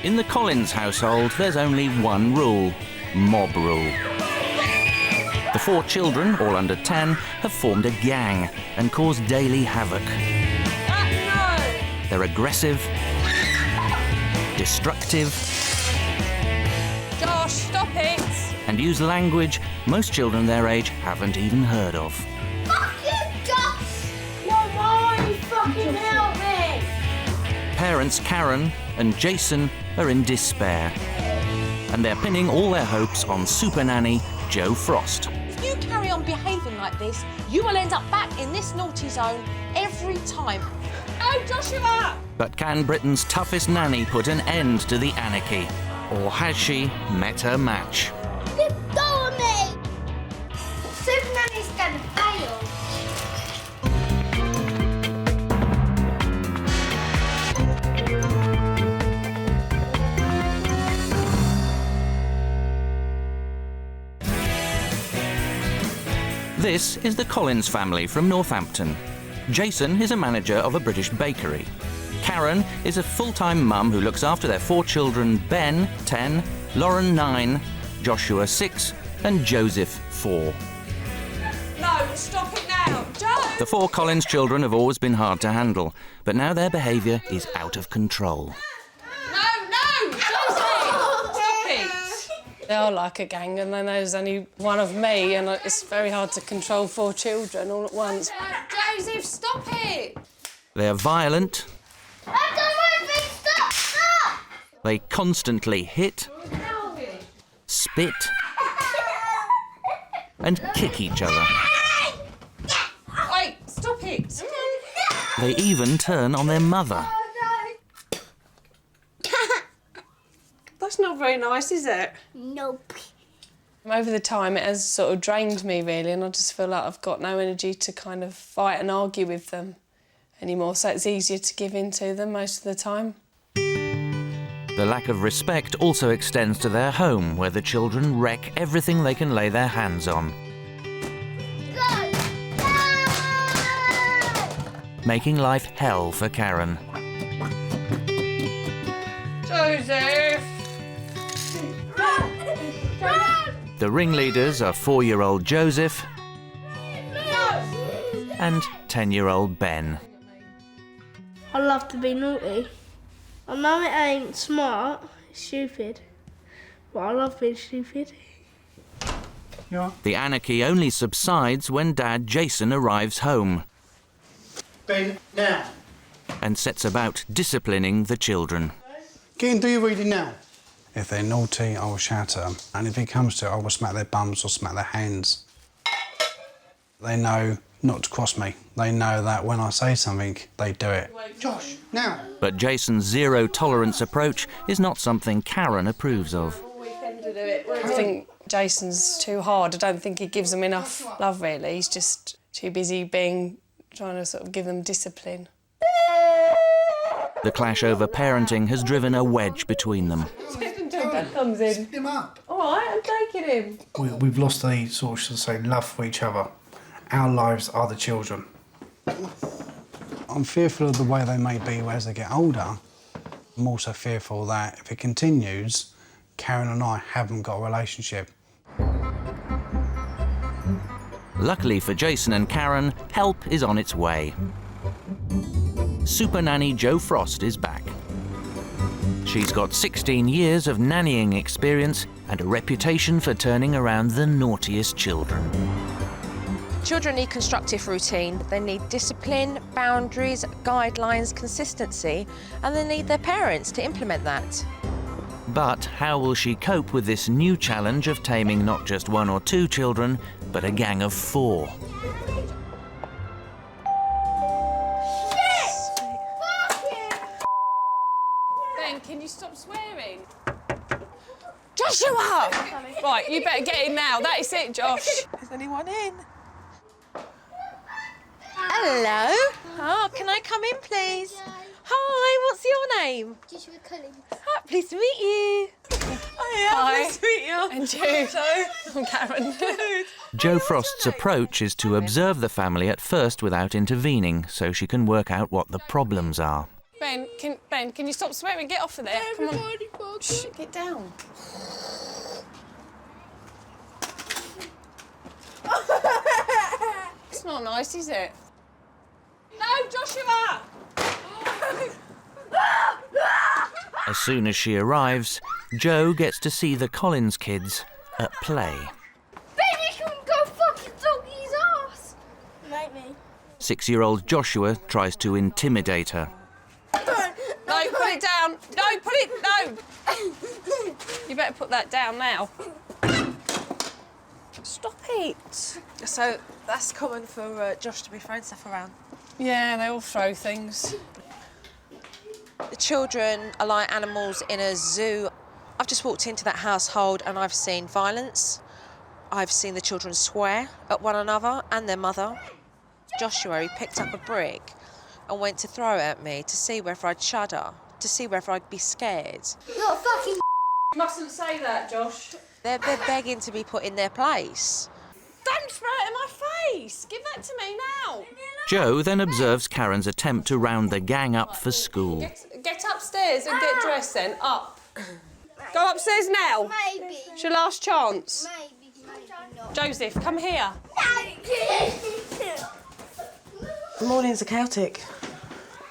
In the Collins household, there's only one rule: mob rule. The 4 children, all under 10, have formed a gang and cause daily havoc. They're aggressive, destructive, Josh, stop it! and use language most children their age haven't even heard of. Fuck you, Josh! Come on, fucking help me! Parents Karen and Jason are in despair, and they're pinning all their hopes on Supernanny Joe Frost. If you carry on behaving like this, you will end up back in this naughty zone every time. Oh, Joshua! But can Britain's toughest nanny put an end to the anarchy? Or has she met her match? Let go of me! Supernanny's gonna fail. This is the Collins family from Northampton. Jason is a manager of a British bakery. Karen is a full-time mum who looks after their 4 children: Ben, 10, Lauren, 9, Joshua, 6, and Joseph, 4. No, stop it now! Joe! The 4 Collins children have always been hard to handle, but now their behaviour is out of control. No! Josie! Stop it! They are like a gang, and then there's only one of me, and it's very hard to control 4 children all at once. Joseph, stop it! They're violent, I don't want me, stop! they constantly hit, spit, and kick each other. Wait, stop it! They even turn on their mother. That's not very nice, is it? Nope. Over the time, it has sort of drained me, really, and I just feel like I've got no energy to kind of fight and argue with them anymore, so it's easier to give in to them most of the time. The lack of respect also extends to their home, where the children wreck everything they can lay their hands on, Go! making life hell for Karen. Joseph! The ringleaders are 4-year-old Joseph and 10-year-old Ben. I love to be naughty. I know it ain't smart, it's stupid, but I love being stupid. Yeah. The anarchy only subsides when Dad Jason arrives home Ben, now. and sets about disciplining the children. Get and do your reading now. If they're naughty, I will shout at them. And if it comes to it, I will smack their bums or smack their hands. They know not to cross me. They know that when I say something, they do it. Josh, now. But Jason's zero-tolerance approach is not something Karen approves of. I think Jason's too hard. I don't think he gives them enough love, really. He's just too busy trying to sort of give them discipline. The clash over parenting has driven a wedge between them. Until Dad comes in. Him up. All right, I'm taking him. We've lost the sort of, should say, love for each other. Our lives are the children. I'm fearful of the way they may be as they get older. I'm also fearful that if it continues, Karen and I haven't got a relationship. Luckily for Jason and Karen, help is on its way. Supernanny Joe Frost is back. She's got 16 years of nannying experience and a reputation for turning around the naughtiest children. Children need constructive routine. They need discipline, boundaries, guidelines, consistency, and they need their parents to implement that. But how will she cope with this new challenge of taming not just 1 or 2 children, but a gang of 4? Ben, can you stop swearing? Joshua! Right, you better get in now. That is it, Josh. Is anyone in? Hello. Oh, can I come in, please? Hi, what's your name? Joshua Collins. Ah, pleased to meet you. Hi. Nice to meet you. And you. I'm Karen. Joe Frost's approach is to observe the family at first without intervening, so she can work out what the problems are. Ben, can you stop swearing? Get off of there. Come on. Shh, get down. It's not nice, is it? No, Joshua! As soon as she arrives, Jo gets to see the Collins kids at play. Ben, you can go fuck your doggy's ass. Make me. 6-year-old Joshua tries to intimidate her. No, put it down. No, put it... No! You better put that down now. Stop it. So that's common for Josh to be throwing stuff around. Yeah, they all throw things. The children are like animals in a zoo. I've just walked into that household and I've seen violence. I've seen the children swear at one another and their mother. Joshua, he picked up a brick and went to throw it at me to see whether I'd shudder, to see whether I'd be scared. You're a fucking You mustn't say that, Josh. They're begging to be put in their place. Don't throw it in my face. Give that to me now. Jo then observes Karen's attempt to round the gang up for school. Get upstairs and get dressed then. Up. Go upstairs now. Maybe. It's your last chance. Maybe not. Joseph, come here. The mornings are chaotic.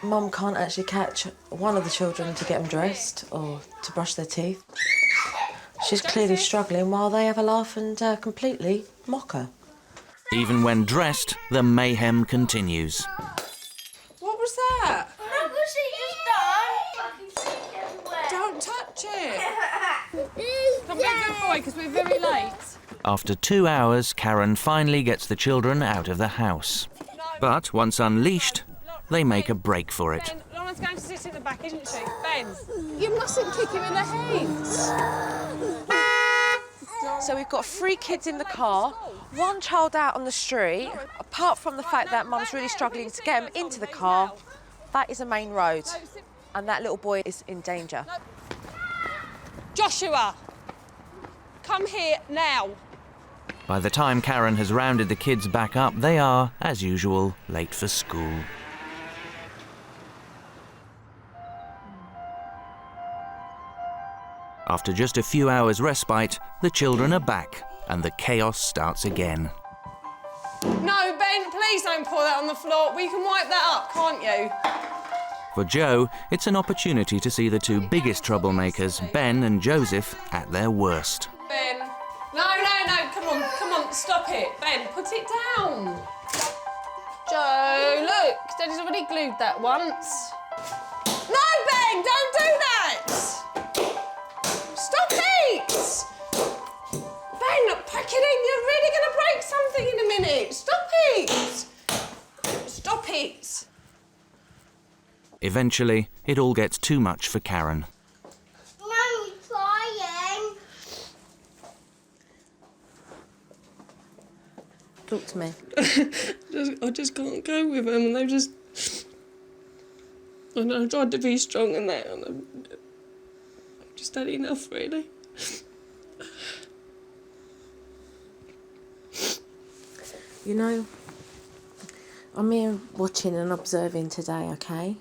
Mum can't actually catch one of the children to get them dressed or to brush their teeth. She's clearly struggling while they have a laugh and completely mock her. Even when dressed, the mayhem continues. What was that? Look what she just done. Fucking shit everywhere. Don't touch it. Come be a good boy, because we're very late. After 2 hours, Karen finally gets the children out of the house. But once unleashed, they make a break for it. Ben, Lauren's going to sit in the back, isn't she? Ben, you mustn't kick him in the head. So we've got 3 kids in the car, 1 child out on the street. Apart from the fact that Mum's really struggling to get him into the car, that is a main road, and that little boy is in danger. Joshua, come here now. By the time Karen has rounded the kids back up, they are, as usual, late for school. After just a few hours' respite, the children are back and the chaos starts again. No, Ben, please don't pour that on the floor. We can wipe that up, can't you? For Jo, it's an opportunity to see the 2 biggest troublemakers, Ben and Joseph, at their worst. Ben. No, come on, stop it. Ben, put it down. Joe, look, Daddy's already glued that once. No, Ben, don't do that! Stop it! Ben, pack it in, you're really going to break something in a minute. Stop it! Stop it! Eventually, it all gets too much for Karen. Mummy crying. Talk to me. I just can't go with them, and they've just... I know, I tried to be strong and that, and I've just had enough, really. You know, I'm here watching and observing today, okay?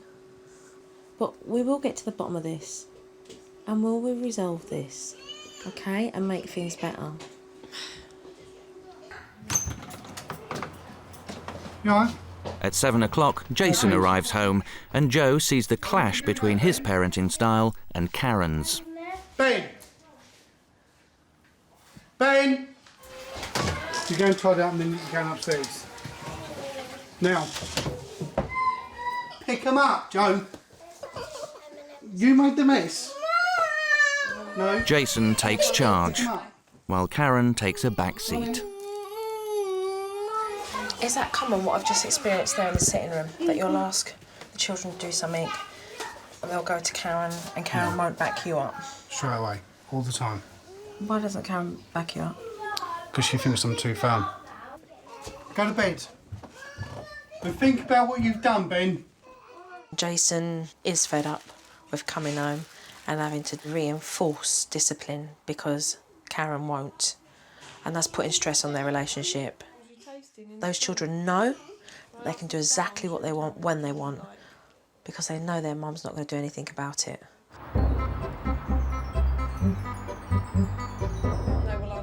But we will get to the bottom of this, and we'll resolve this, okay? And make things better. You all right? At 7 o'clock, Jason arrives home and Jo sees the clash between his parenting style and Karen's. Ben! Ben! You go and tidy up and then you can go upstairs. Now. Pick them up, Jo. You made the mess. No. Jason takes charge, Pick 'em up. while Karen takes a back seat. Is that common, what I've just experienced there in the sitting room, that you'll ask the children to do something and they'll go to Karen and Karen won't back you up? Straight away, all the time. Why doesn't Karen back you up? Because she thinks I'm too fun. Go to bed. And think about what you've done, Ben. Jason is fed up with coming home and having to reinforce discipline because Karen won't. And that's putting stress on their relationship. Those children know they can do exactly what they want when they want. because they know their mum's not going to do anything about it.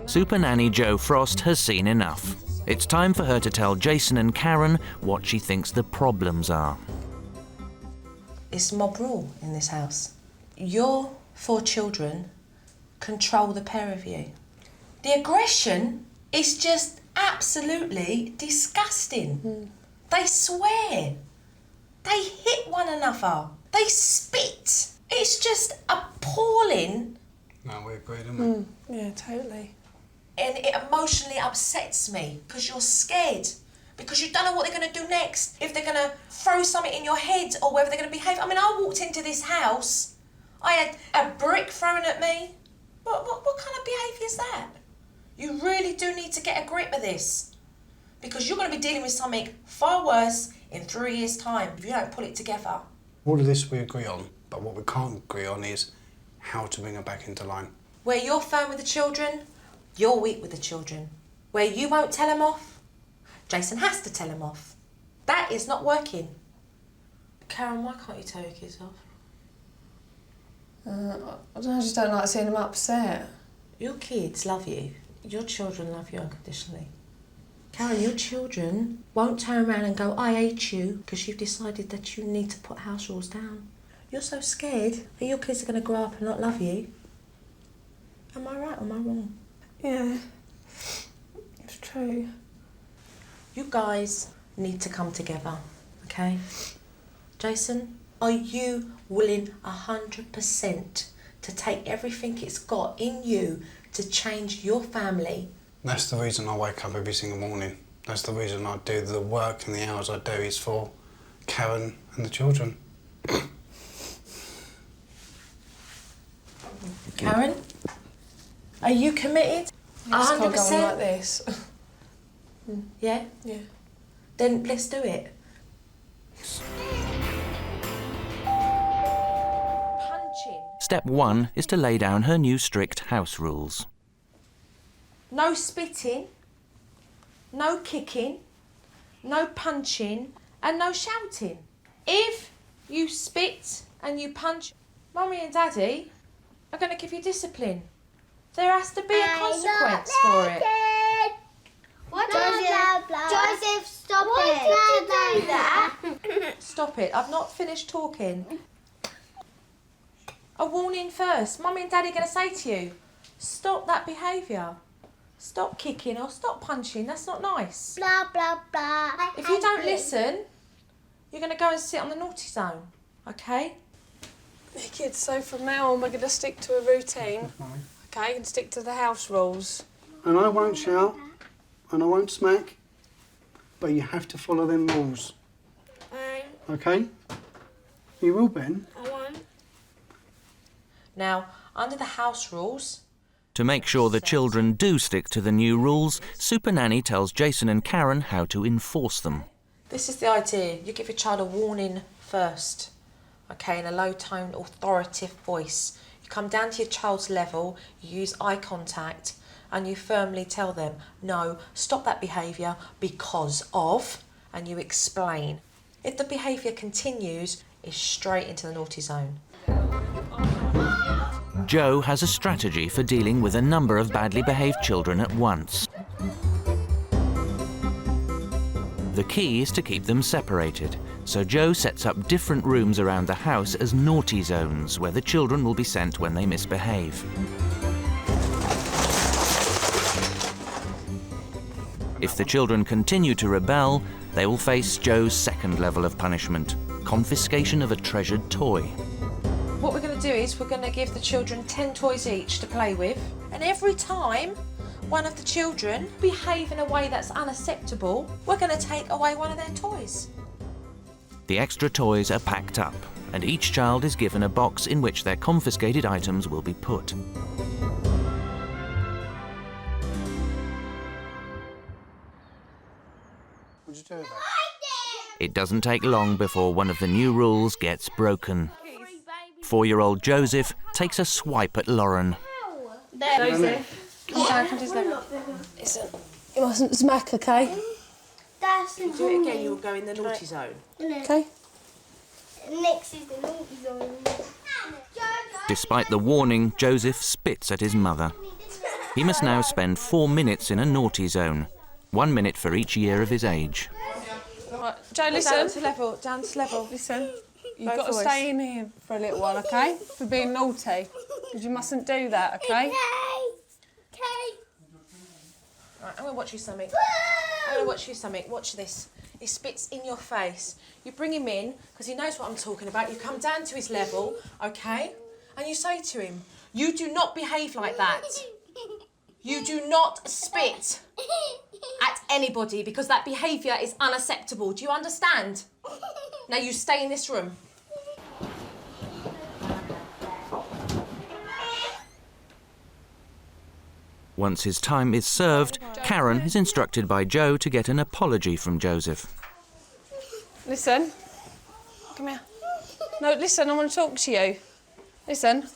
Supernanny Jo Frost has seen enough. It's time for her to tell Jason and Karen what she thinks the problems are. It's mob rule in this house. Your 4 children control the pair of you. The aggression is just absolutely disgusting. They swear. They hit one another. They spit. It's just appalling. No, we agree, don't we? Yeah, totally. And it emotionally upsets me because you're scared. Because you don't know what they're going to do next. If they're going to throw something in your head or whether they're going to behave. I mean, I walked into this house. I had a brick thrown at me. What kind of behaviour is that? You really do need to get a grip of this. Because you're going to be dealing with something far worse in 3 years' time if you don't put it together. All of this we agree on, but what we can't agree on is how to bring her back into line. Where you're firm with the children, you're weak with the children. Where you won't tell them off, Jason has to tell them off. That is not working. Karen, why can't you tell your kids off? I just don't like seeing them upset. Your kids love you. Your children love you unconditionally. Karen, your children won't turn around and go, I hate you, because you've decided that you need to put house rules down. You're so scared that your kids are going to grow up and not love you. Am I right or am I wrong? Yeah, it's true. You guys need to come together, okay? Jason, are you willing 100% to take everything it's got in you to change your family? That's the reason I wake up every single morning. That's the reason I do the work and the hours I do is for Karen and the children. Karen, are you committed? I just can't go on 100%? like this. Yeah? Yeah. Then let's do it. Punching. Step 1 is to lay down her new strict house rules. No spitting, no kicking, no punching, and no shouting. If you spit and you punch, Mummy and Daddy are going to give you discipline. There has to be a consequence for it. What Joseph, stop it. Why did you do that? Stop it, I've not finished talking. A warning first. Mummy and Daddy are going to say to you, stop that behaviour. Stop kicking or stop punching, that's not nice. Blah, blah, blah. If you don't listen, you're going to go and sit on the naughty zone, okay? Hey kids, so from now on we're going to stick to a routine, okay, and stick to the house rules. And I won't shout, and I won't smack, but you have to follow them rules. Okay? You will, Ben? I won't. Now, under the house rules... To make sure the children do stick to the new rules, Supernanny tells Jason and Karen how to enforce them. This is the idea. You give your child a warning first, okay, in a low-tone, authoritative voice. You come down to your child's level, you use eye contact, and you firmly tell them, no, stop that behaviour because of, and you explain. If the behaviour continues, it's straight into the naughty zone. Jo has a strategy for dealing with a number of badly behaved children at once. The key is to keep them separated, so Jo sets up different rooms around the house as naughty zones where the children will be sent when they misbehave. If the children continue to rebel, they will face Jo's second level of punishment, confiscation of a treasured toy. What we're going to do is we're going to give the children 10 toys each to play with, and every time one of the children behave in a way that's unacceptable, we're going to take away one of their toys. The extra toys are packed up, and each child is given a box in which their confiscated items will be put. What'd you do with that? It doesn't take long before one of the new rules gets broken. 4-year-old Joseph takes a swipe at Lauren. Joseph, come down, come to his level. Listen, you mustn't smack, okay? That's Do it again, you'll go in the naughty zone. Okay? Next is the naughty zone. Despite the warning, Joseph spits at his mother. He must now spend 4 minutes in a naughty zone, 1 minute for each year of his age. Right, Joe, listen. Down to level, down to level. Listen, you've Both got to boys. stay in here for a little while, OK? For being naughty. Because you mustn't do that, OK? Okay. Right, I'm going to watch you something. I'm going to watch you something. Watch this. He spits in your face. You bring him in, because he knows what I'm talking about. You come down to his level, OK? And you say to him, you do not behave like that. You do not spit at anybody because that behaviour is unacceptable. Do you understand? Now you stay in this room. Once his time is served, Karen is instructed by Joe to get an apology from Joseph. Listen. Come here. No, listen, I want to talk to you. Listen.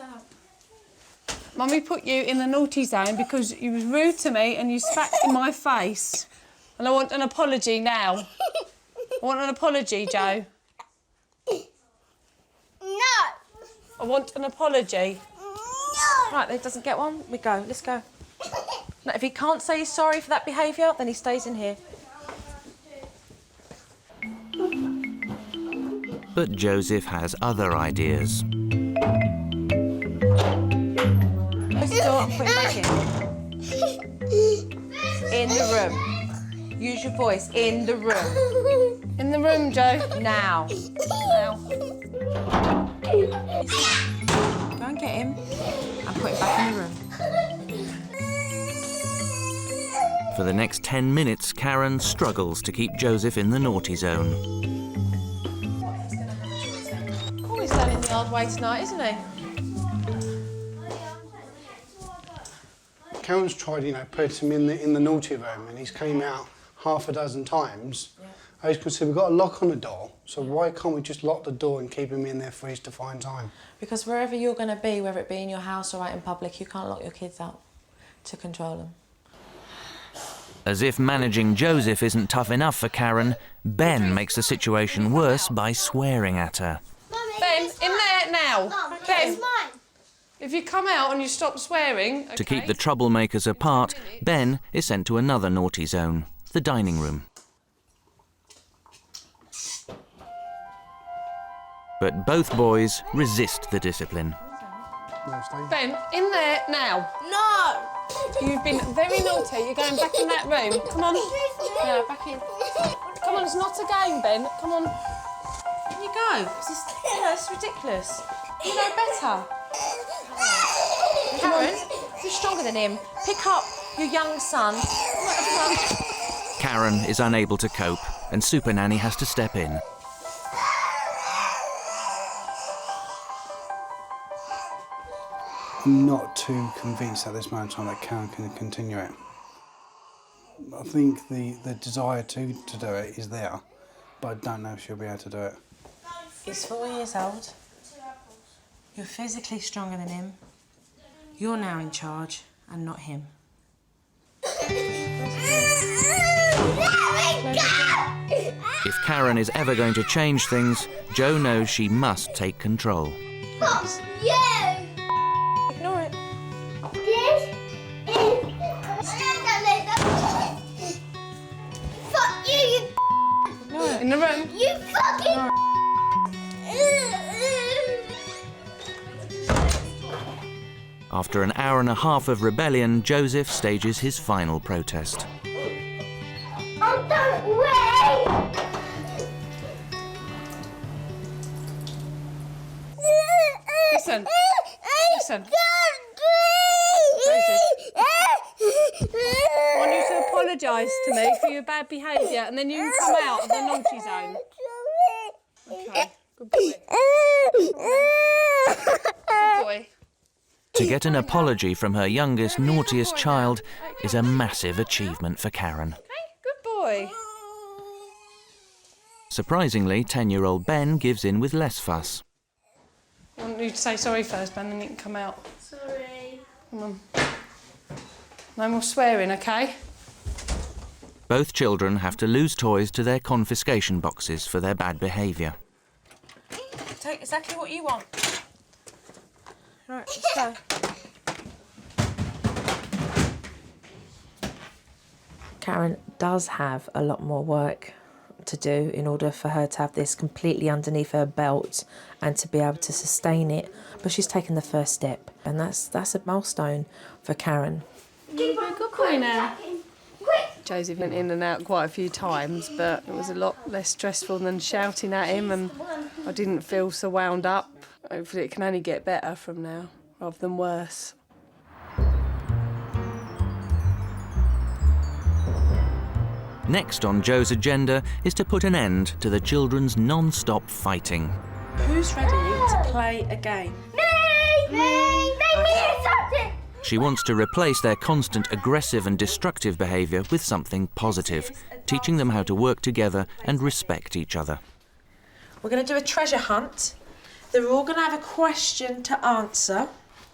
Mummy put you in the naughty zone because you was rude to me and you spat in my face. And I want an apology now. I want an apology, Joe. No. I want an apology. Right, if he doesn't get one, we go. Let's go. Now, if he can't say he's sorry for that behaviour, then he stays in here. But Joseph has other ideas. Close the door and put him back in the room. Use your voice. In the room. In the room, Joe. Now. Now. Go and get him and put him back in the room. For the next 10 minutes, Karen struggles to keep Joseph in the naughty zone. Oh, he's learning the hard way tonight, isn't he? Karen's tried, put him in the naughty room, and he's came out half a dozen times. I just said, we've got a lock on the door, so why can't we just lock the door and keep him in there for his defined time? Because wherever you're going to be, whether it be in your house or out in public, you can't lock your kids out to control them. As if managing Joseph isn't tough enough for Karen, Ben makes the situation worse by swearing at her. Ben, in there now. Mum, Ben, it's mine. if you come out and you stop swearing, To keep okay? the troublemakers apart, Ben is sent to another naughty zone, the dining room. But both boys resist the discipline. No, stay. Ben, in there now. No. You've been very naughty. You're going back in that room. Come on. Yeah, back in. Come on, it's not a game, Ben. Come on. Can you go? It's ridiculous. You know better. Karen, you're stronger than him. Pick up your young son. Karen is unable to cope, and Supernanny has to step in. I'm not too convinced at this moment in time that Karen can continue it. I think the desire to do it is there, but I don't know if she'll be able to do it. He's 4 years old. You're physically stronger than him. You're now in charge and not him. If Karen is ever going to change things, Joe knows she must take control. Fuck you. Ignore it. This is... Fuck you, In the room. you fucking... After an hour and a half of rebellion, Joseph stages his final protest. I'm done. Wait. Listen. Listen. Joseph. I want you to apologise to me for your bad behaviour and then you can come out of the naughty zone. Okay. Good boy. Good boy. To get an apology from her youngest, naughtiest child is a massive achievement for Karen. Okay, good boy. Surprisingly, 10-year-old Ben gives in with less fuss. I want you to say sorry first, Ben, then you can come out. Sorry. Come on. No more swearing, okay? Both children have to lose toys to their confiscation boxes for their bad behaviour. Exactly what you want. Right, let's go. Karen does have a lot more work to do in order for her to have this completely underneath her belt and to be able to sustain it. But she's taken the first step, and that's a milestone for Karen. Good boy now. Joseph went in and out quite a few times, but it was a lot less stressful than shouting at him, and I didn't feel so wound up. Hopefully it can only get better from now, rather than worse. Next on Joe's agenda is to put an end to the children's non-stop fighting. Who's ready to play a game? Me, something. She wants to replace their constant aggressive and destructive behaviour with something positive, teaching them how to work together and respect each other. We're going to do a treasure hunt. They're all going to have a question to answer.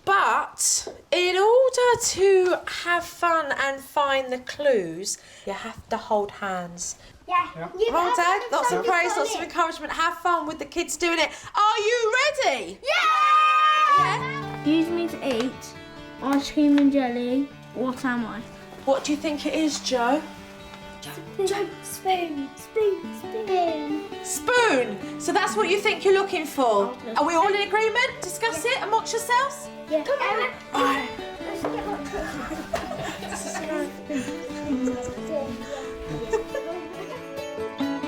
But in order to have fun and find the clues, you have to hold hands. Yeah. Come on, Dad. Lots of praise, lots of encouragement. Have fun with the kids doing it. Are you ready? Yeah! Use me to eat ice cream and jelly. What am I? What do you think it is, Joe? Spoon. Spoon. So that's what you think you're looking for. Are we all in agreement? Discuss it amongst yourselves? Yeah. Come on. All right. Let's get my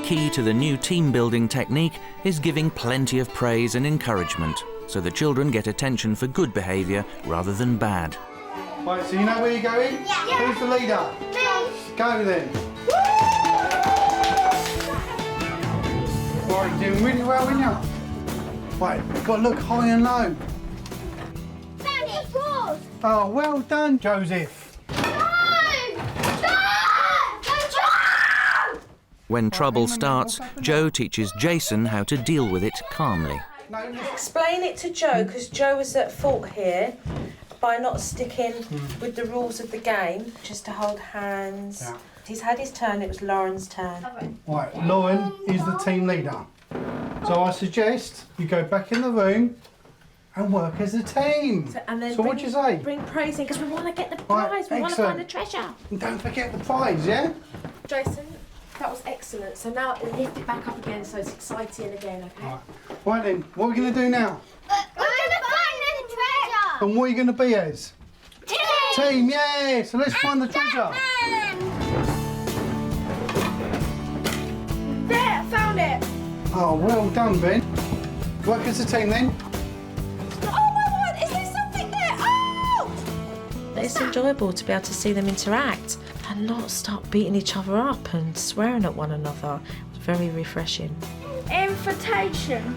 Key to the new team-building technique is giving plenty of praise and encouragement, so the children get attention for good behaviour rather than bad. Right, so you know where you're going? Yeah. Who's the leader? Me. Go then. Right, you're doing really well, aren't you? Right, you've got to look high and low. Found it. Scores. Oh, well done, Joseph. When trouble starts, Joe teaches Jason how to deal with it calmly. Explain it to Joe, because Joe was at fault here by not sticking with the rules of the game, just to hold hands. Yeah. He's had his turn, it was Lauren's turn. Right, Lauren is the team leader. So I suggest you go back in the room and work as a team. So what do you say? Bring praise in, because we want to get the Right, prize, we want to excellent. find the treasure. And don't forget the prize, yeah? Jason, that was excellent. So now lift it back up again so it's exciting again, okay? Right then, what are we going to do now? We're going to find the treasure. And what are you going to be as? Team, yeah! So let's find the treasure. There, found it. Oh, well done, Ben. Work as a team then. Oh my word, is there something there? Oh! It's enjoyable to be able to see them interact and not start beating each other up and swearing at one another. It's very refreshing. Invitation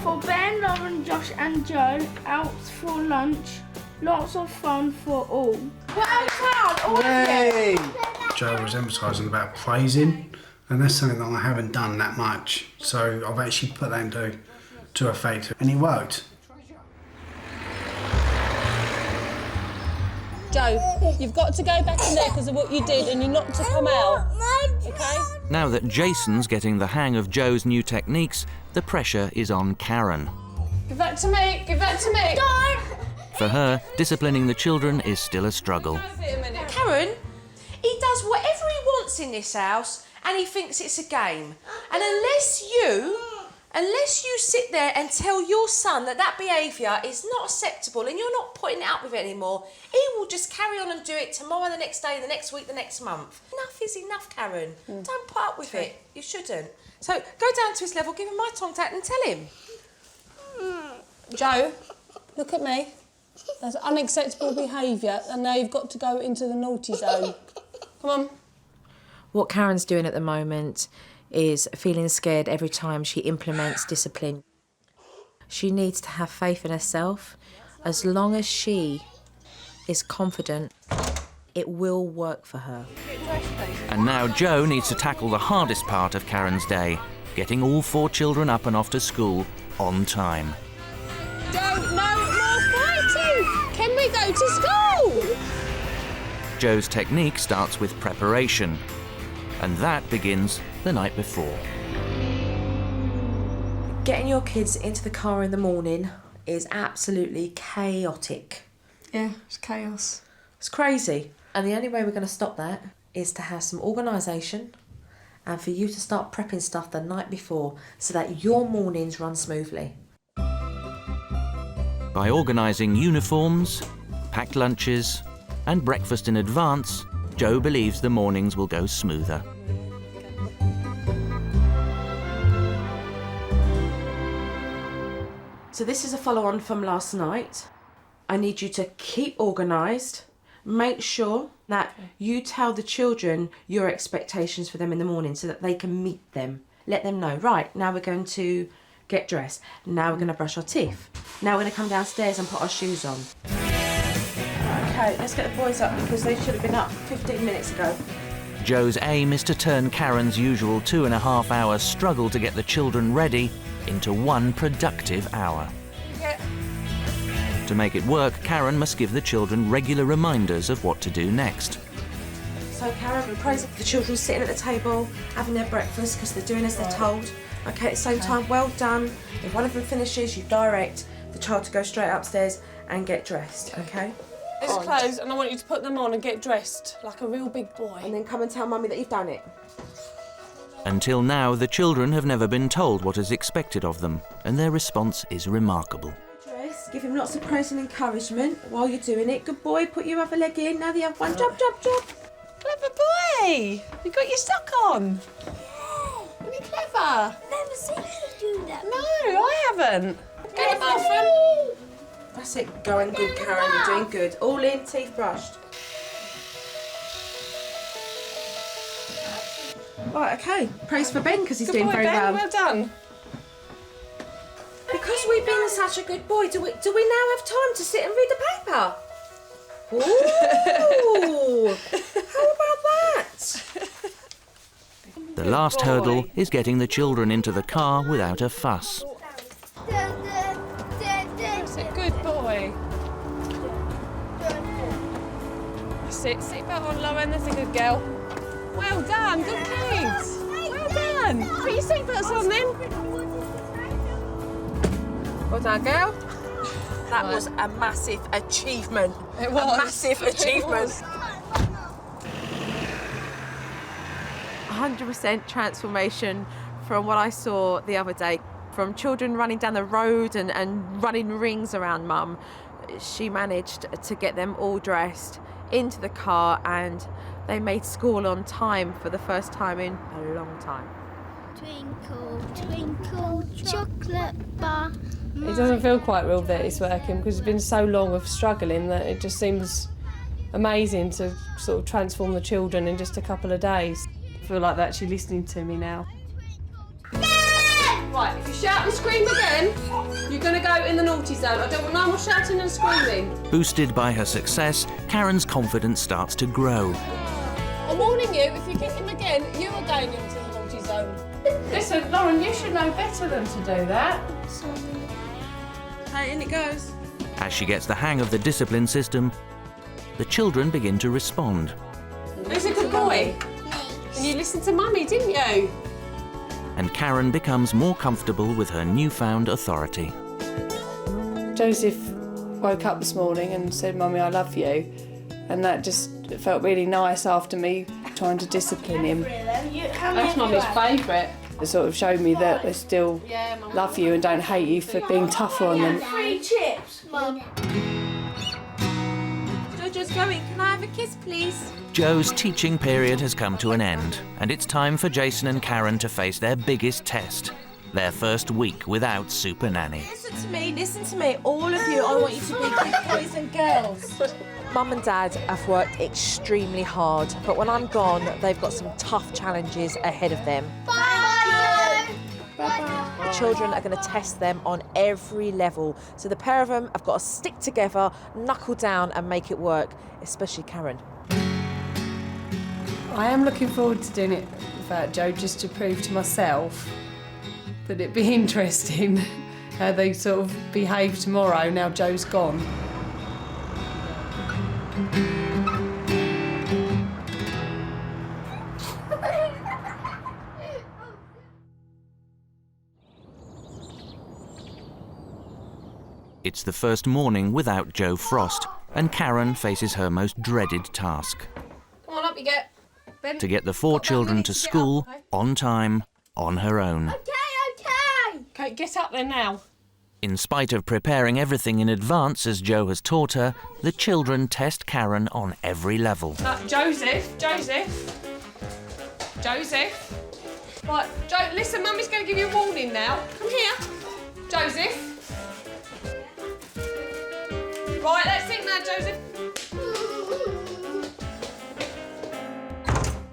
for Ben, Lauren, Josh and Joe out for lunch. Lots of fun for all. Well done, all of you. Yay! Joe was emphasising about praising, and that's something that I haven't done that much. So I've actually put that into effect, and it worked. Joe, you've got to go back in there because of what you did, and you're not to come out, okay? Now that Jason's getting the hang of Joe's new techniques, the pressure is on Karen. Give that to me, give that to me. For her, disciplining the children is still a struggle. Karen, he does whatever he wants in this house and he thinks it's a game. And unless you sit there and tell your son that behaviour is not acceptable and you're not putting up with it anymore, he will just carry on and do it tomorrow, the next day, the next week, the next month. Enough is enough, Karen. Don't put up with it. You shouldn't. So go down to his level, give him my contact and tell him. Joe, look at me. That's unacceptable behaviour, and now you've got to go into the naughty zone. Come on. What Karen's doing at the moment is feeling scared every time she implements discipline. She needs to have faith in herself. As long as she is confident, it will work for her. And now Joe needs to tackle the hardest part of Karen's day, getting all 4 children up and off to school on time. Joe, no more fighting! Can we go to school? Joe's technique starts with preparation, and that begins the night before. Getting your kids into the car in the morning is absolutely chaotic. Yeah, it's chaos. It's crazy. And the only way we're going to stop that is to have some organisation and for you to start prepping stuff the night before so that your mornings run smoothly. By organising uniforms, packed lunches and breakfast in advance, Jo believes the mornings will go smoother. So this is a follow-on from last night. I need you to keep organised. Make sure that you tell the children your expectations for them in the morning so that they can meet them. Let them know, right, now we're going to get dressed. Now we're going to brush our teeth. Now we're going to come downstairs and put our shoes on. Okay, let's get the boys up because they should have been up 15 minutes ago. Jo's aim is to turn Karen's usual 2.5-hour struggle to get the children ready into one productive hour. Yeah. To make it work, Karen must give the children regular reminders of what to do next. So Karen, praise the children sitting at the table, having their breakfast because they're doing as they're told. Okay, at the same time, well done. If one of them finishes, you direct the child to go straight upstairs and get dressed, okay? It's clothes and I want you to put them on and get dressed like a real big boy. And then come and tell Mummy that you've done it. Until now, the children have never been told what is expected of them, and their response is remarkable. Dress, give him lots of praise and encouragement while you're doing it. Good boy, put your other leg in, now the other one, jump, jump, jump. Clever boy! You got your sock on. Really clever. Never seen you do that. No, I haven't. Go to the bathroom. That's it, going good, Karen, you're doing good. All in, teeth brushed. Right, okay. Praise for Ben because he's Good doing boy, very Ben. well. Well done. Because we've been such a good boy, do we now have time to sit and read the paper? Ooh! How about that? The last hurdle is getting the children into the car without a fuss. That's a good boy. That's it. Seatbelt on, Lauren. That's a good girl. Well done. Good kids. Well done. Put your seatbelts on then. Well done, girl. That was a massive achievement. It was. A massive achievement. 100% transformation from what I saw the other day. From children running down the road and running rings around Mum, she managed to get them all dressed into the car and they made school on time for the first time in a long time. Twinkle, twinkle, chocolate bar. It doesn't feel quite real that it's working because it's been so long of struggling that it just seems amazing to sort of transform the children in just a couple of days. I feel like they're actually listening to me now. Right, if you shout and scream again, you're going to go in the naughty zone. I don't want no more shouting and screaming. Boosted by her success, Karen's confidence starts to grow. I'm warning you, if you kick him again, you are going into the naughty zone. Listen, Lauren, you should know better than to do that. Hey, in it goes. As she gets the hang of the discipline system, the children begin to respond. Who's a good boy? And you listened to Mummy, didn't you? And Karen becomes more comfortable with her newfound authority. Joseph woke up this morning and said, Mummy, I love you. And that just felt really nice after me trying to discipline him. That's Mummy's favourite. It sort of showed me that they still love you and don't hate you for being tougher on them. 3 chips, Mum. Jojo's going. Can I have a kiss, please? Jo's teaching period has come to an end, and it's time for Jason and Karen to face their biggest test, their first week without Supernanny. Listen to me. All of you, I want you to be good boys and girls. Mum and Dad have worked extremely hard, but when I'm gone, they've got some tough challenges ahead of them. Bye. The children are going to test them on every level. So the pair of them have got to stick together, knuckle down and make it work, especially Karen. I am looking forward to doing it without Jo, just to prove to myself that it'd be interesting how they sort of behave tomorrow now Jo's gone. It's the first morning without Joe Frost, and Karen faces her most dreaded task. Come on, up you get. Ben, To get the 4 children to school, on time, on her own. Okay, get up there now. In spite of preparing everything in advance as Joe has taught her, the children test Karen on every level. Joseph. Right, Joe, listen, Mummy's going to give you a warning now. Come here. Joseph. Right, let's think now, Joseph.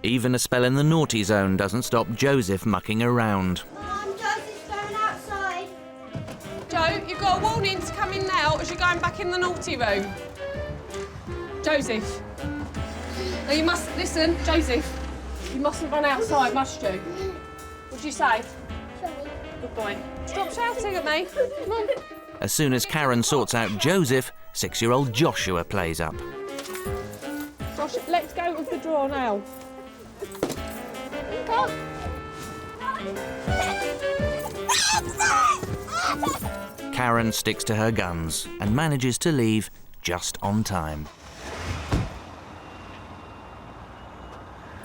Even a spell in the naughty zone doesn't stop Joseph mucking around. Mum, Joseph's going outside. Joe, you've got a warning to come in now as you're going back in the naughty room. Joseph. No, you must, listen, Joseph. You mustn't run outside, must you? What'd you say? Sorry. Good boy. Stop shouting at me. Come on. As soon as Karen sorts out Joseph, 6-year-old Joshua plays up. Josh, let's go with the drawer now. Come on. Karen sticks to her guns and manages to leave just on time.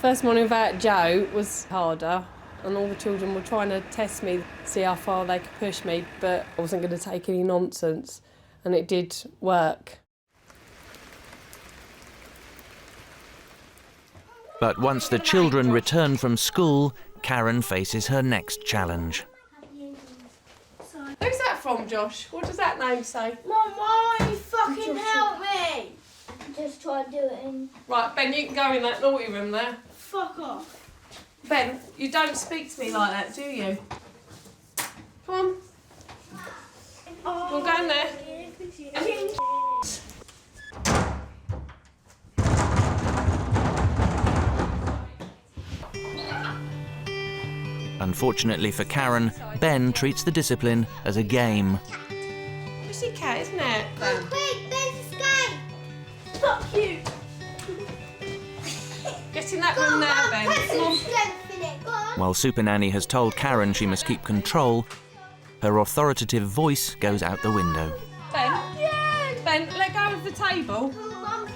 First morning without Joe was harder, and all the children were trying to test me, see how far they could push me, but I wasn't going to take any nonsense, and it did work. But once the children return from school, Karen faces her next challenge. Who's that from, Josh? What does that name say? Mum, why won't you fucking help me? Just try and do it in. Right, Ben, you can go in that naughty room there. Fuck off. Ben, you don't speak to me like that, do you? Come on. We'll go in there. Unfortunately for Karen, Ben treats the discipline as a game. Pussycat, isn't it, Ben? Quick, Ben's escape. Fuck you. Get in that room now, Ben. Put Come on. some strength in it. Go on. While Supernanny has told Karen she must keep control, her authoritative voice goes out the window. Ben? Ben, let go of the table. Mum.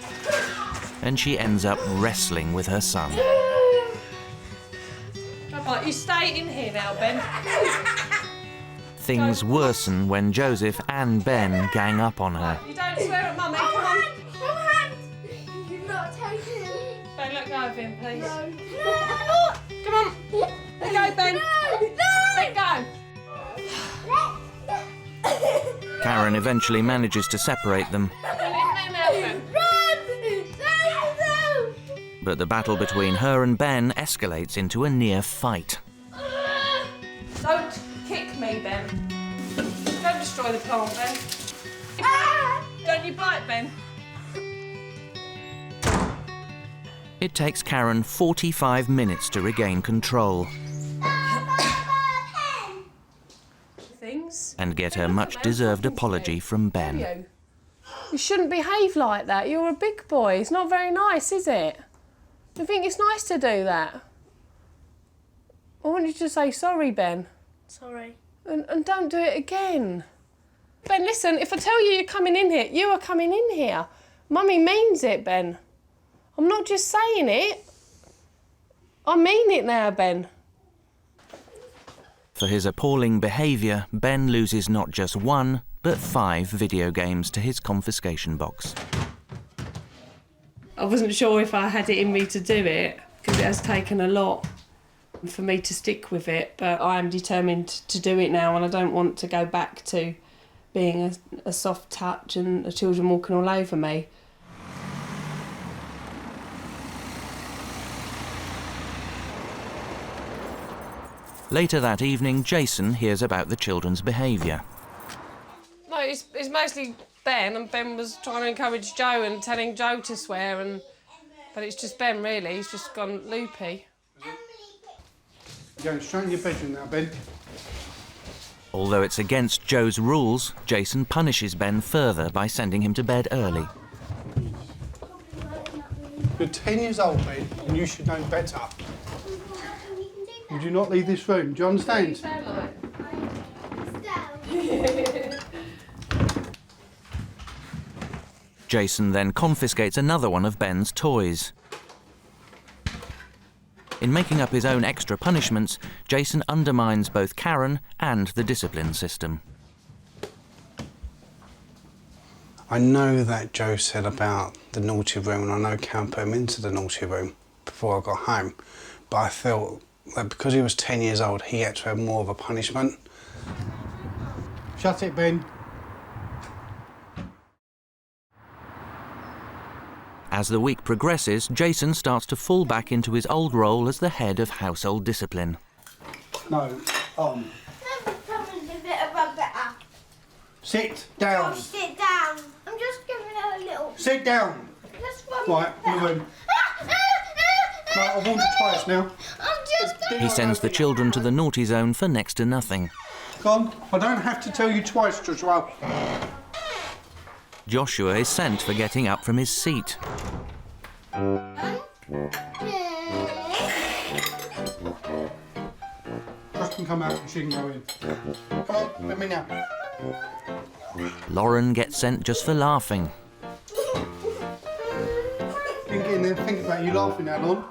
And she ends up wrestling with her son. Right, you stay in here now, Ben. Things worsen when Joseph and Ben gang up on her. You don't swear at Mummy, come on. You're not taking it. Ben, let go of him, please. No. Come on. Let go, Ben. Let go. Karen eventually manages to separate them, Get in there now, Ben. but the battle between her and Ben escalates into a near fight. Don't kick me, Ben. Don't destroy the plant, Ben. Don't you bite, Ben. It takes Karen 45 minutes to regain control Things. and get her much-deserved apology from Ben. You shouldn't behave like that. You're a big boy. It's not very nice, is it? Do you think it's nice to do that? I want you to say sorry, Ben. Sorry. And don't do it again. Ben, listen, if I tell you you're coming in here, you are coming in here. Mummy means it, Ben. I'm not just saying it. I mean it now, Ben. For his appalling behaviour, Ben loses not just 1, but 5 video games to his confiscation box. I wasn't sure if I had it in me to do it, because it has taken a lot for me to stick with it, but I am determined to do it now, and I don't want to go back to being a soft touch and the children walking all over me. Later that evening, Jason hears about the children's behaviour. No, it's mostly Ben, and Ben was trying to encourage Joe and telling Joe to swear, but it's just Ben, really. He's just gone loopy. You're going straight in your bedroom now, Ben. Although it's against Joe's rules, Jason punishes Ben further by sending him to bed early. You're 10 years old, Ben, and you should know better. Would you not leave this room? Do you understand? Jason then confiscates another one of Ben's toys. In making up his own extra punishments, Jason undermines both Karen and the discipline system. I know that Joe said about the naughty room, and I know Karen put him into the naughty room before I got home, but I felt that because he was 10 years old, he had to have more of a punishment. Shut it, Ben. As the week progresses, Jason starts to fall back into his old role as the head of household discipline. No, on. Sit down. Josh, sit down. I'm just giving it a little... Sit down. Just one Right, in the room. Right, I've warned you twice now. I'm just going... He sends the children to the naughty zone for next to nothing. Go on. I don't have to tell you twice, Joshua. Joshua is sent for getting up from his seat. Josh can come out and she can go in. Come on, let me now. Lauren gets sent just for laughing. Think in there, think about you laughing now, Lon.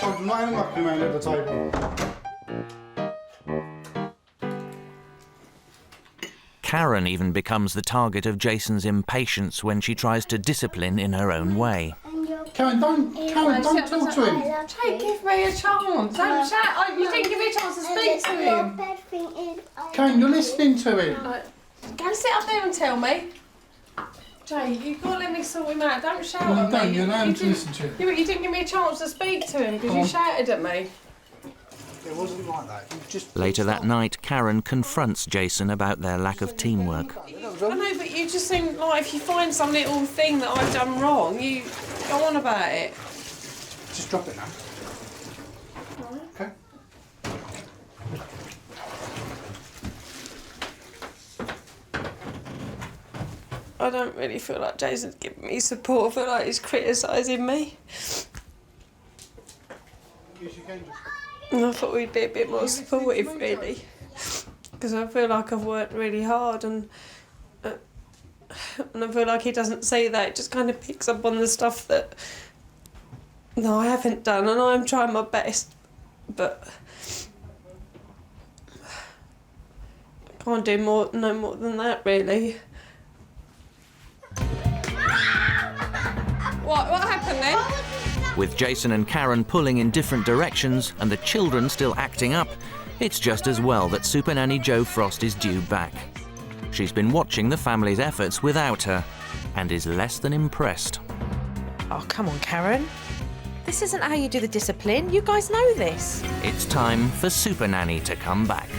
I'm not having mucking around at the table. Karen even becomes the target of Jason's impatience when she tries to discipline in her own way. Karen, don't talk to him. Jay, give me a chance. Don't shout. You didn't give me a chance to speak to him. Karen, you're listening to him. Go and sit up there and tell me. Jay, you've got to let me sort him out. Don't shout Well, at me. don't. You're allowed to listen to him. Yeah, but you didn't give me a chance to speak to him because you shouted at me. It wasn't like that. You just... Later that night, Karen confronts Jason about their lack of teamwork. I know, but you just seem like if you find some little thing that I've done wrong, you go on about it. Just drop it now. Okay. I don't really feel like Jason's giving me support. I feel like he's criticising me. And I thought we'd be a bit more supportive, really. Because I feel like I've worked really hard and I feel like he doesn't see that. It just kind of picks up on the stuff that no, I haven't done, and I'm trying my best, but I can't do no more than that, really. What happened then? With Jason and Karen pulling in different directions and the children still acting up, it's just as well that Supernanny Jo Frost is due back. She's been watching the family's efforts without her and is less than impressed. Oh, come on, Karen. This isn't how you do the discipline. You guys know this. It's time for Supernanny to come back.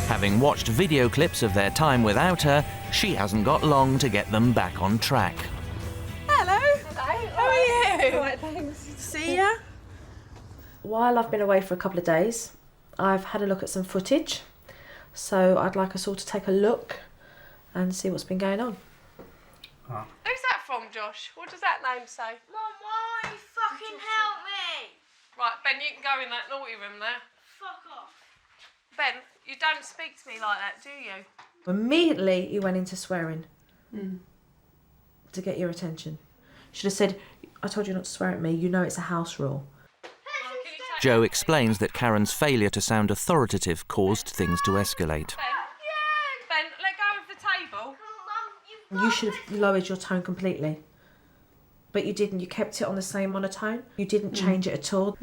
Having watched video clips of their time without her, she hasn't got long to get them back on track. Hello. How are you? All right, thanks. See ya. While I've been away for a couple of days, I've had a look at some footage. So I'd like us all to take a look and see what's been going on. Who's that from, Josh? What does that name say? Mum, why you fucking help me? Right, Ben, you can go in that naughty room there. Fuck off. Ben, you don't speak to me like that, do you? Immediately you went into swearing to get your attention. Should have said, I told you not to swear at me, you know it's a house rule. Jo explains that Karen's failure to sound authoritative caused things to escalate. Ben, let go of the table. You should have lowered your tone completely. But you didn't, you kept it on the same monotone. You didn't change it at all.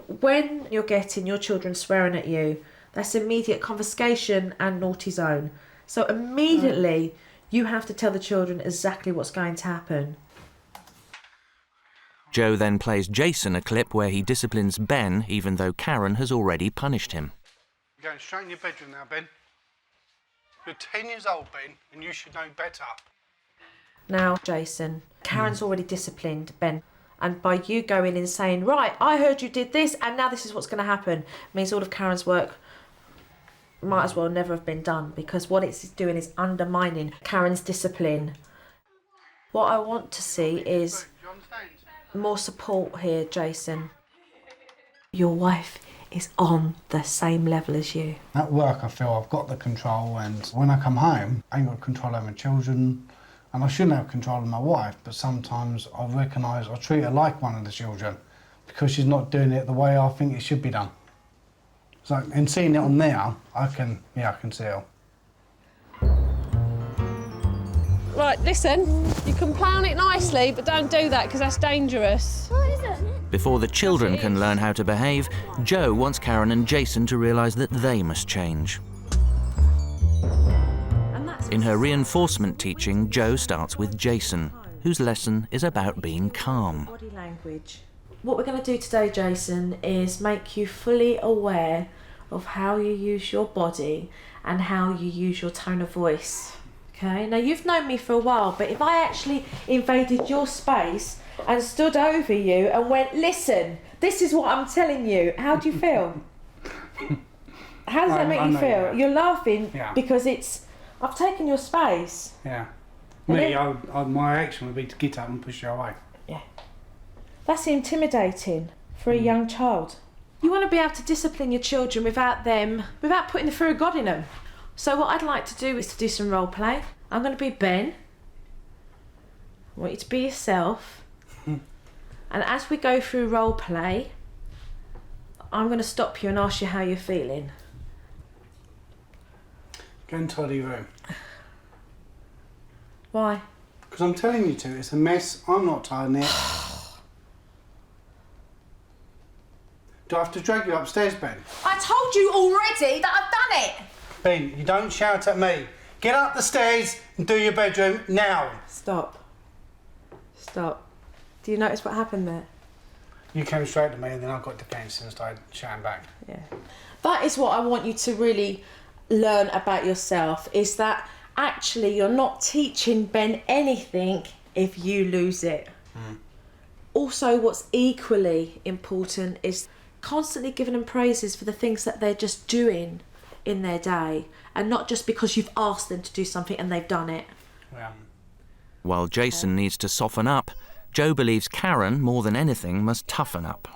When you're getting your children swearing at you, that's immediate confiscation and naughty zone. So immediately you have to tell the children exactly what's going to happen. Jo then plays Jason a clip where he disciplines Ben even though Karen has already punished him. You're going straight in your bedroom now, Ben. You're 10 years old, Ben, and you should know better. Now, Jason, Karen's already disciplined Ben. And by you going in saying, right, I heard you did this and now this is what's going to happen, means all of Karen's work might as well never have been done, because what it's doing is undermining Karen's discipline. What I want to see is more support here, Jason. Your wife is on the same level as you. At work, I feel I've got the control, and when I come home, I ain't got control over my children, And I shouldn't have control of my wife, but sometimes I recognise I treat her like one of the children because she's not doing it the way I think it should be done. So, and seeing it on there, I can see it. Right, listen, you can play on it nicely, but don't do that because that's dangerous. What is it? Before the children can learn how to behave, Jo wants Karen and Jason to realise that they must change. In her reinforcement teaching, Jo starts with Jason, whose lesson is about being calm. Body language. What we're going to do today, Jason, is make you fully aware of how you use your body and how you use your tone of voice. Okay, now you've known me for a while, but if I actually invaded your space and stood over you and went, listen, this is what I'm telling you, how do you feel? How does that make you feel? Yeah. You're laughing because I've taken your space. Yeah. And my action would be to get up and push you away. Yeah. That's intimidating for a young child. You want to be able to discipline your children without putting the fear of God in them. So what I'd like to do is to do some role play. I'm going to be Ben. I want you to be yourself. And as we go through role play, I'm going to stop you and ask you how you're feeling. Go and tidy your room. Why? Because I'm telling you to, it's a mess, I'm not tidying it. Do I have to drag you upstairs, Ben? I told you already that I've done it! Ben, you don't shout at me. Get up the stairs and do your bedroom now. Stop. Do you notice what happened there? You came straight to me and then I got defensive and started shouting back. Yeah. That is what I want you to really learn about yourself, is that actually you're not teaching Ben anything if you lose it. Also, what's equally important is constantly giving them praises for the things that they're just doing in their day, and not just because you've asked them to do something and they've done it. Yeah. While Jason needs to soften up, Jo believes Karen, more than anything, must toughen up.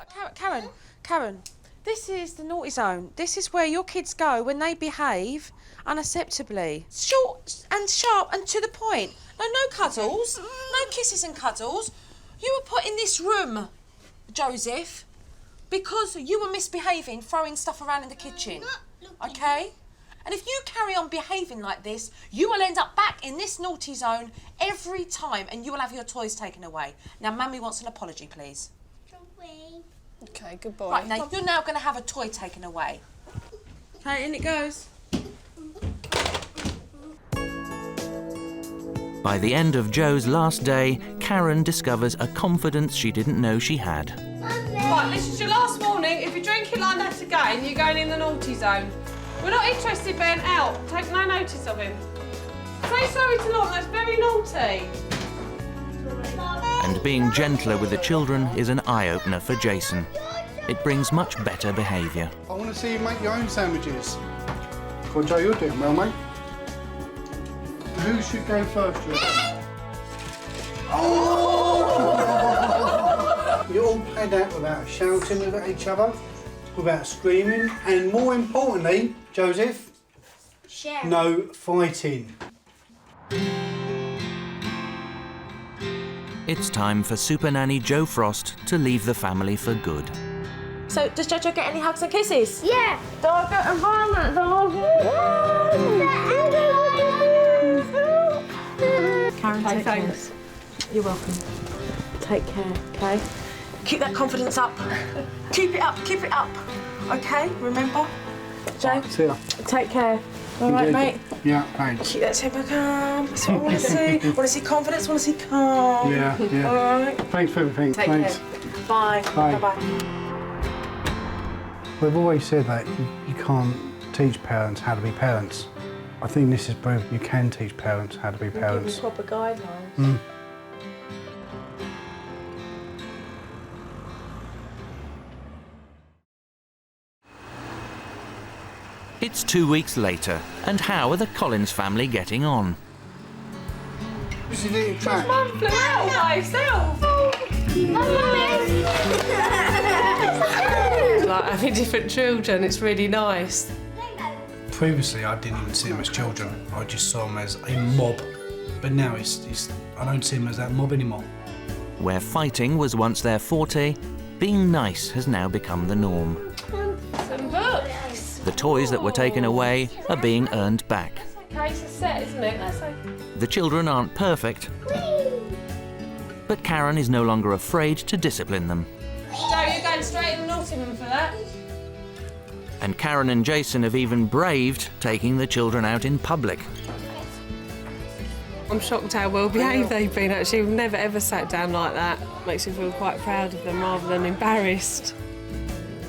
Karen, this is the naughty zone. This is where your kids go when they behave unacceptably. Short and sharp and to the point. No cuddles, no kisses and cuddles. You were put in this room, Joseph, because you were misbehaving, throwing stuff around in the kitchen. Okay? And if you carry on behaving like this, you will end up back in this naughty zone every time and you will have your toys taken away. Now, Mummy wants an apology, please. Okay, good boy. Right, now you're now going to have a toy taken away. Okay, in it goes. By the end of Jo's last day, Karen discovers a confidence she didn't know she had. Right, this is your last warning. If you're drinking like that again, you're going in the naughty zone. We're not interested, Ben. Out. Take no notice of him. Say sorry to Lorna, that's very naughty. And being gentler with the children is an eye-opener for Jason. It brings much better behaviour. I want to see you make your own sandwiches. Well, Jo, you're doing well, mate. Who should go first, Jo? Oh! You all played out without shouting at each other, without screaming, and more importantly, Joseph, no fighting. It's time for Supernanny Jo Frost to leave the family for good. So, does Jojo get any hugs and kisses? Yeah. Don't get violent, Karen, take care. You're welcome. Take care, okay? Keep that confidence up. Keep it up. Okay, remember? Jo, See ya. take care. All right, mate? Yeah, thanks. Keep that temper calm. That's what I want to see. I want to see confidence, I want to see calm. Yeah. All right. Thanks for everything. Take Thanks. care. Bye. Bye. Bye-bye. We've always said that you can't teach parents how to be parents. I think this is proof you can teach parents how to be parents. Give them proper guidelines. It's 2 weeks later, and how are the Collins family getting on? This is it, track. Mum flew out by herself. Like having different children, it's really nice. Previously, I didn't even see them as children. I just saw them as a mob But now I don't see him as that mob anymore. Where fighting was once their forte, being nice has now become the norm. Some books. The toys that were taken away are being earned back. Okay, it's a set, isn't it? That's okay. The children aren't perfect, but Karen is no longer afraid to discipline them. Joe, you're going straight in the naughty room for that. And Karen and Jason have even braved taking the children out in public. I'm shocked how well behaved they've been, actually. We've never ever sat down like that. Makes me feel quite proud of them rather than embarrassed.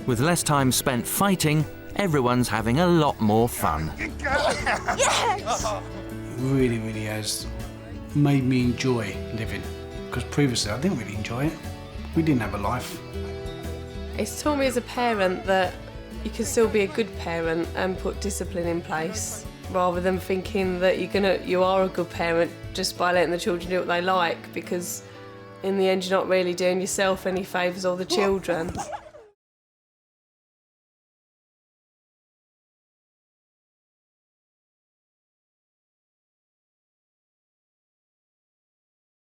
With less time spent fighting, everyone's having a lot more fun. Yes! It really, really has made me enjoy living, because previously I didn't really enjoy it. We didn't have a life. It's taught me as a parent that you can still be a good parent and put discipline in place, rather than thinking that you are a good parent just by letting the children do what they like, because in the end you're not really doing yourself any favours or the children.